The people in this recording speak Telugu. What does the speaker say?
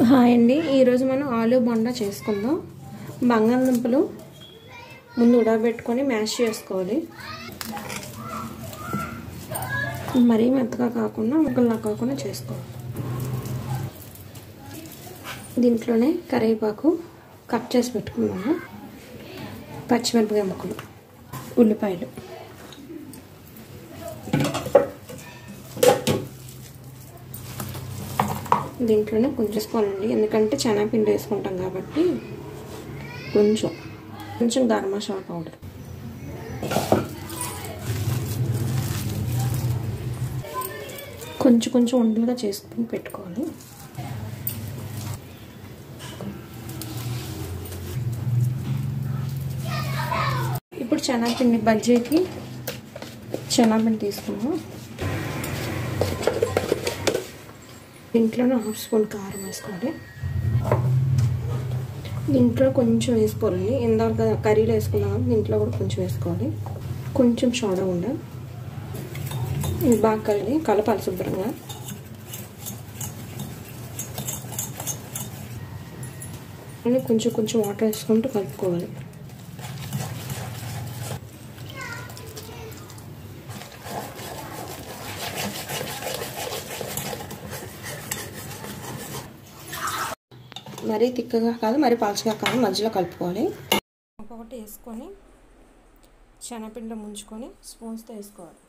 హాయ్ అండి, ఈరోజు మనం ఆలు బొండా చేసుకుందాం. బంగాళదుంపలు ముందు ఉడకబెట్టుకొని మ్యాష్ చేసుకోవాలి. మరీ మెత్తగా కాకుండా ముక్కల్లా కాకుండా చేసుకోవాలి. దీంట్లోనే కరివేపాకు కట్ చేసి పెట్టుకున్నాము, పచ్చిమిరపకాయ ముక్కలు, ఉల్లిపాయలు, దీంట్లోనే కొంచెం వేసుకోవాలండి, ఎందుకంటే శనగపిండి వేసుకుంటాం కాబట్టి. కొంచెం గరం మసాలా పౌడర్, కొంచెం ఉండలుగా చేసుకుని పెట్టుకోవాలి. ఇప్పుడు శనగపిండి బజ్జీకి శనగపిండి తీసుకున్నాం. దీంట్లోనే 1/2 స్పూన్ కారం వేసుకోవాలి. దీంట్లో కొంచెం వేసుకోవాలి, ఇందాక కర్రీలో వేసుకున్నాం, దీంట్లో కూడా కొంచెం వేసుకోవాలి. కొంచెం సోడా ఉండాలి. ఇది బాగా కలపాలి శుభ్రంగా. కొంచెం వాటర్ వేసుకుంటూ కలుపుకోవాలి. మరీ తిక్కగా కాదు, మరీ పలుచగా కాదు, మధ్యలో కలుపుకోవాలి. ఒక్కొక్కటి వేసుకొని శనగపిండిలో ముంచుకొని స్పూన్స్తో వేసుకోవాలి.